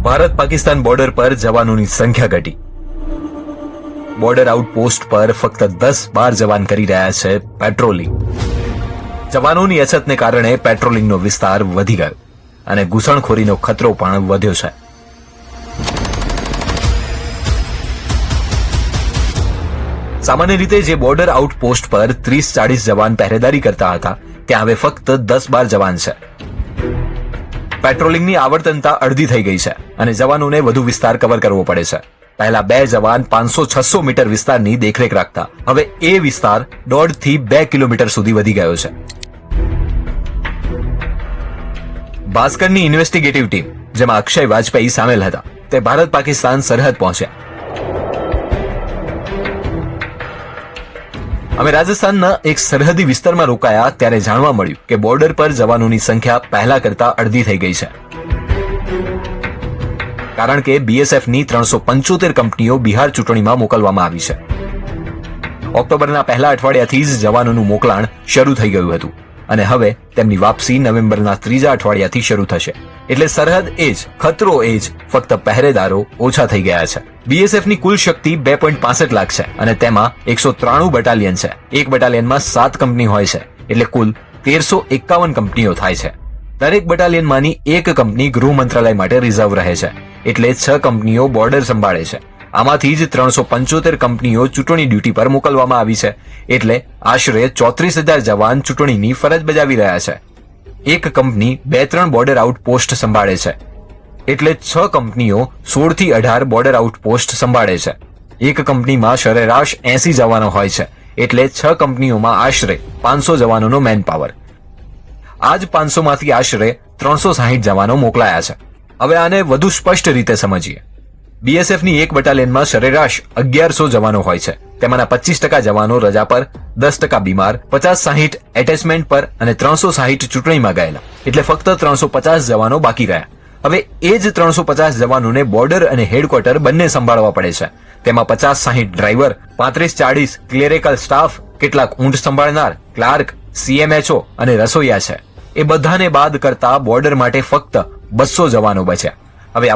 Bharat Pakistan border પર જવાનોની સંખ્યા ઘટી. બોર્ડર આઉટપોસ્ટ પર ફક્ત 10-12 જવાન કરી રહ્યા છે પેટ્રોલિંગ. જવાનોની અછતને કારણે પેટ્રોલિંગનો વિસ્તાર વધી ગયો અને ઘૂસણખોરીનો ખતરો પણ વધ્યો છે. સામાન્ય રીતે જે બોર્ડર આઉટપોસ્ટ પર 30-40 જવાન પહેરેદારી કરતા હતા ત્યાં હવે ફક્ત 10-12 જવાન છે. પેટ્રોલિંગની આવર્તનતા અડધી થઈ ગઈ છે અને જવાનોને વધુ વિસ્તાર કવર કરવો પડે છે. પહેલા 2 જવાન 500-600 મીટર વિસ્તારની દેખરેખ રાખતા હવે એ વિસ્તાર 1.5 થી 2 કિલોમીટર સુધી વધી ગયો છે. ભાસ્કરની ઇન્વેસ્ટિગેટિવ ટીમ, જેમાં અક્ષય વાજપેયી સામેલ હતા, તે ભારત પાકિસ્તાન સરહદ પહોંચ્યા. અમે રાજસ્થાનના એક સરહદી વિસ્તારમાં રોકાયા ત્યારે જાણવા મળ્યું કે બોર્ડર પર જવાનોની સંખ્યા પહેલા કરતા અડધી થઈ ગઈ છે. કારણ કે બીએસએફની 375 કંપનીઓ બિહાર ચૂંટણીમાં મોકલવામાં આવી છે. ઓક્ટોબરના પહેલા અઠવાડિયાથી જ જવાનોનું મોકલાણ શરૂ થઈ ગયું હતું અને હવે તેમની વાપસી નવેમ્બરના ત્રીજા અઠવાડિયાથી શરૂ થશે. એટલે સરહદ એ જ, ખતરો એ જ, ફક્ત પહેરેદારો ઓછા થઈ ગયા છે. બીએસએફની કુલ શક્તિ 2.65 લાખ છે અને તેમાં 193 બટાલિયન છે. એક બટાલિયનમાં 7 કંપની હોય છે, એટલે કુલ 1351 કંપનીઓ થાય છે. દરેક બટાલિયનમાંની એક કંપની ગૃહ મંત્રાલય માટે રિઝર્વ રહે છે, એટલે 6 કંપનીઓ બોર્ડર સંભાળે છે. આમાંથી જ 375 કંપનીઓ ચૂંટણી ડ્યુટી પર મોકલવામાં આવી છે, એટલે આશરે 34,000 જવાન ચૂંટણીની ફરજ બજાવી રહ્યા છે. એક કંપની 2-3 બોર્ડર આઉટપોસ્ટ સંભાળે છે, એટલે 6 કંપનીઓ 16 થી 18 બોર્ડર આઉટપોસ્ટ સંભાળે છે. એક કંપનીમાં સરેરાશ 80 જવાનો હોય છે, એટલે 6 કંપનીઓમાં આશરે 500 જવાનોનો મેન પાવર. આ જ 500 માંથી આશરે 360 જવાનો મોકલાયા છે. હવે આને વધુ સ્પષ્ટ રીતે સમજીએ. બીએસએફની એક બટાલિયનમાં સરેરાશ 1100 જવાનો હોય છે. તેમાંના 25% જવાનો રજા પર, 10% બીમાર, 50-60 એટેચમેન્ટ પર અને 360 ચૂંટણીમાં ગયેલા, એટલે ફક્ત 350 જવાનો બાકી રહ્યા. હવે એ જ 350 જવાનોને બોર્ડર અને હેડક્વાર્ટર બંને સંભાળવા પડે છે. તેમાં 50-60 ડ્રાઈવર, 35-40 ક્લેરિકલ સ્ટાફ, કેટલાક ઊંટ સંભાળનાર, ક્લાર્ક, સીએમએચઓ અને રસોઈયા છે. એ બધાને બાદ કરતા બોર્ડર માટે ફક્ત 200 જવાનો બચ્યા. હવે આ